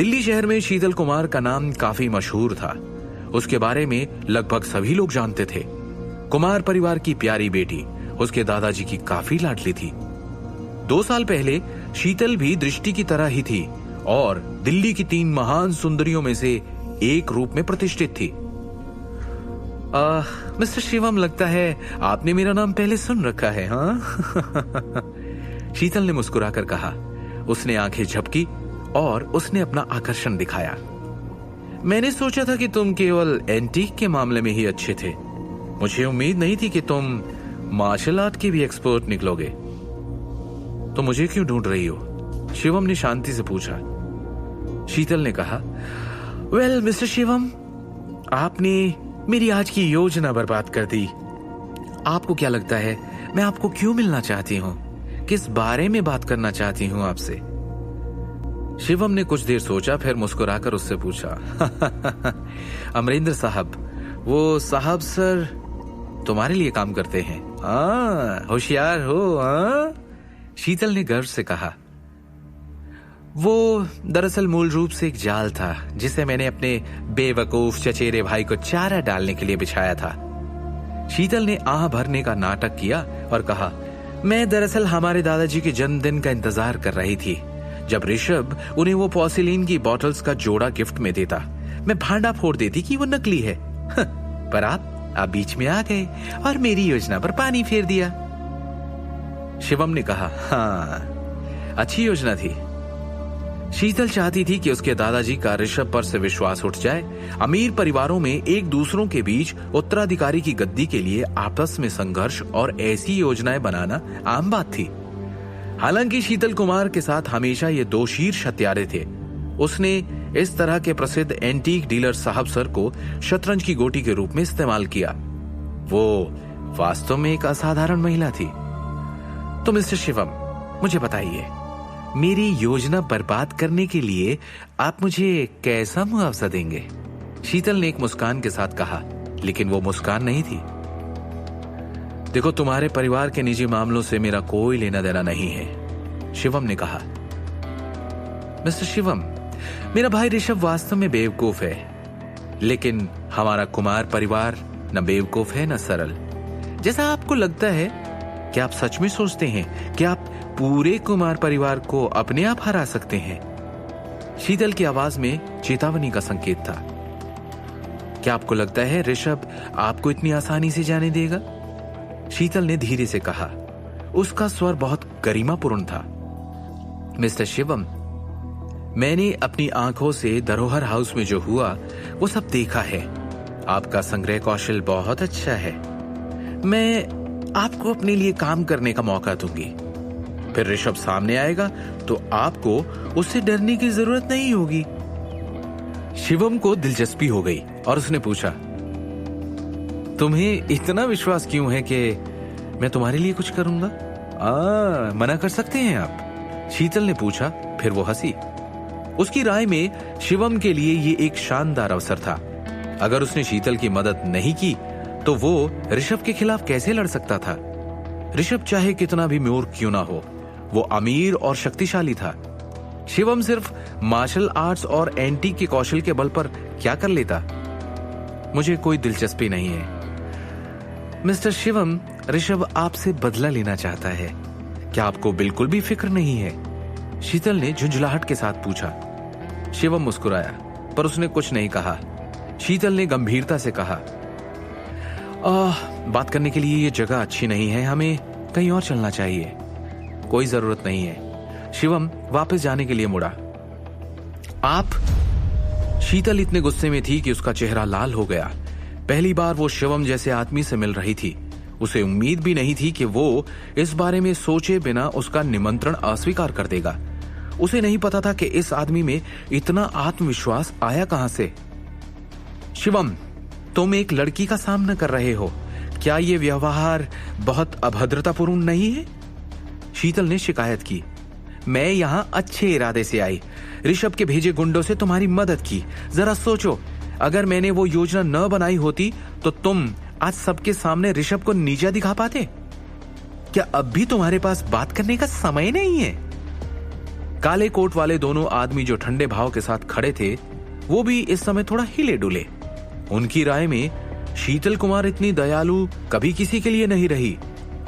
दिल्ली शहर में शीतल कुमार का नाम काफी मशहूर था। उसके बारे में लगभग सभी लोग जानते थे। कुमार परिवार की प्यारी बेटी उसके दादाजी की काफी लाडली थी। 2 साल पहले शीतल भी दृष्टि की तरह ही थी और दिल्ली की 3 महान सुंदरियों में से एक रूप में प्रतिष्ठित थी। मिस्टर शिवम, लगता है आपने मेरा नाम पहले सुन रखा है, हाँ? शीतल ने मुस्कुराकर कहा। उसने आंखें झपकी और उसने अपना आकर्षण दिखाया। मैंने सोचा था कि तुम केवल एंटीक के मामले में ही अच्छे थे। मुझे उम्मीद नहीं थी कि तुम मार्शल आर्ट के भी एक्सपर्ट निकलोगे। तो मुझे क्यों ढूंढ रही हो? शिवम ने शांति से पूछा। शीतल ने कहा, वेल मिस्टर शिवम, आपने मेरी आज की योजना बर्बाद कर दी। आपको क्या लगता है मैं आपको क्यों मिलना चाहती हूँ? किस बारे में बात करना चाहती हूँ आपसे? शिवम ने कुछ देर सोचा, फिर मुस्कुराकर उससे पूछा, अमरिंदर साहब, वो साहब सर तुम्हारे लिए काम करते हैं? होशियार हो, हाँ? शीतल ने गर्व से कहा। वो दरअसल मूल रूप से एक जाल था जिसे मैंने अपने बेवकूफ चचेरे भाई को चारा डालने के लिए बिछाया था। शीतल ने आह भरने का नाटक किया और कहा, मैं दरअसल हमारे दादाजी के जन्मदिन का इंतजार कर रही थी। जब ऋषभ उन्हें वो पोर्सिलीन की बॉटल्स का जोड़ा गिफ्ट में देता, मैं भांडा फोड़ देती कि वो नकली है। पर आप बीच में आ गए और मेरी योजना पर पानी फेर दिया। शिवम ने कहा, हाँ, अच्छी योजना थी। शीतल चाहती थी कि उसके दादाजी का ऋषभ पर से विश्वास उठ जाए। अमीर परिवारों में एक दूसरों के बीच उत्तराधिकारी की गद्दी के लिए आपस में संघर्ष और ऐसी योजनाएं बनाना आम बात थी। हालांकि शीतल कुमार के साथ हमेशा ये 2 शीर्ष हत्यारे थे। उसने इस तरह के प्रसिद्ध एंटीक डीलर साहब सर को शतरंज की गोटी के रूप में इस्तेमाल किया। वो वास्तव में एक असाधारण महिला थी। तो मिस्टर शिवम, मुझे बताइए, मेरी योजना बर्बाद करने के लिए आप मुझे कैसा मुआवजा देंगे? शीतल ने एक मुस्कान के साथ कहा, लेकिन वो मुस्कान नहीं थी। देखो, तुम्हारे परिवार के निजी मामलों से मेरा कोई लेना देना नहीं है, शिवम ने कहा। मिस्टर शिवम, मेरा भाई ऋषभ वास्तव में बेवकूफ है, लेकिन हमारा कुमार परिवार न बेवकूफ है न सरल जैसा आपको लगता है। क्या आप सच में सोचते हैं कि आप पूरे कुमार परिवार को अपने आप हरा सकते हैं? शीतल की आवाज में चेतावनी का संकेत था। क्या आपको लगता है ऋषभ आपको इतनी आसानी से जाने देगा? शीतल ने धीरे से कहा। उसका स्वर बहुत गरिमापूर्ण था। मिस्टर शिवम, मैंने अपनी आंखों से धरोहर हाउस में जो हुआ वो सब देखा है। आपका संग्रह कौशल बहुत अच्छा है। मैं आपको अपने लिए काम करने का मौका दूंगी। फिर ऋषभ सामने आएगा तो आपको उससे डरने की जरूरत नहीं होगी। शिवम को दिलचस्पी हो गई और उसने पूछा, तुम्हें इतना विश्वास क्यों है कि मैं तुम्हारे लिए कुछ करूंगा? मना कर सकते हैं आप? शीतल ने पूछा। फिर वो हंसी। उसकी राय में शिवम के लिए ये एक शानदार अवसर था। अगर उसने शीतल की मदद नहीं की तो वो ऋषभ के खिलाफ कैसे लड़ सकता था? ऋषभ चाहे कितना भी मूर्ख क्यों ना हो, वो अमीर और शक्तिशाली था। शिवम सिर्फ मार्शल आर्ट्स और एंटीक के कौशल के बल पर क्या कर लेता? मुझे कोई दिलचस्पी नहीं है। मिस्टर शिवम, ऋषभ आपसे बदला लेना चाहता है। क्या आपको बिल्कुल भी फिक्र नहीं है? शीतल ने झुंझलाहट के साथ पूछा। शिवम मुस्कुराया, पर उसने कुछ नहीं कहा। शीतल ने गंभीरता से कहा, बात करने के लिए ये जगह अच्छी नहीं है, हमें कहीं और चलना चाहिए। कोई जरूरत नहीं है। शिवम वापस जाने के लिए मुड़ा। आप? शीतल इतने गुस्से में थी कि उसका चेहरा लाल हो गया। पहली बार वो शिवम जैसे आदमी से मिल रही थी। उसे उम्मीद भी नहीं थी कि वो इस बारे में सोचे बिना उसका निमंत्रण अस्वीकार कर देगा। उसे नहीं पता था कि इस आदमी में इतना आत्मविश्वास आया कहां से। शिवम, तुम एक लड़की का सामना कर रहे हो। क्या यह व्यवहार बहुत अभद्रतापूर्ण नहीं है? शीतल ने शिकायत की। मैं यहां अच्छे इरादे से आई। ऋषभ के भेजे गुंडों से तुम्हारी मदद की। जरा सोचो, अगर मैंने वो योजना न बनाई होती तो तुम आज सबके सामने ऋषभ को नीचा दिखा पाते? क्या अब भी तुम्हारे पास बात करने का समय नहीं है? काले कोट वाले दोनों आदमी जो ठंडे भाव के साथ खड़े थे वो भी इस समय थोड़ा हिले डुले। उनकी राय में शीतल कुमार इतनी दयालु कभी किसी के लिए नहीं रही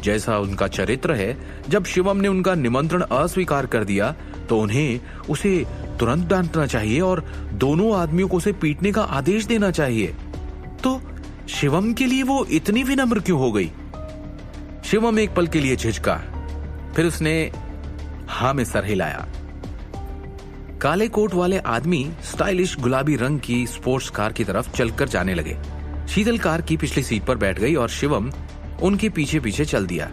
जैसा उनका चरित्र है। जब शिवम ने उनका निमंत्रण अस्वीकार कर दिया तो उन्हें उसे तुरंत डांटना चाहिए और दोनों आदमियों को उसे पीटने का आदेश देना चाहिए। तो शिवम के लिए वो इतनी विनम्र क्यों हो गई? शिवम एक पल के लिए झिझका, फिर उसने हां में सर हिलाया। काले कोट वाले आदमी स्टाइलिश गुलाबी रंग की स्पोर्ट्स कार की तरफ चलकर जाने लगे। शीतल कार की पिछली सीट पर बैठ गई और शिवम उनके पीछे पीछे चल दिया।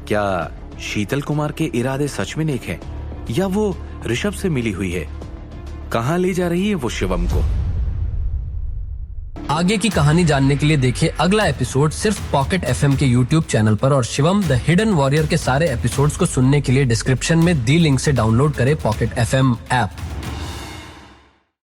क्या शीतल कुमार के इरादे सच में नेक हैं या वो ऋषभ से मिली हुई है? कहां ले जा रही है वो शिवम को? आगे की कहानी जानने के लिए देखिए अगला एपिसोड सिर्फ पॉकेट एफएम के यूट्यूब चैनल पर और शिवम द हिडन वॉरियर के सारे एपिसोड्स को सुनने के लिए डिस्क्रिप्शन में दी लिंक से डाउनलोड करें पॉकेट एफएम ऐप।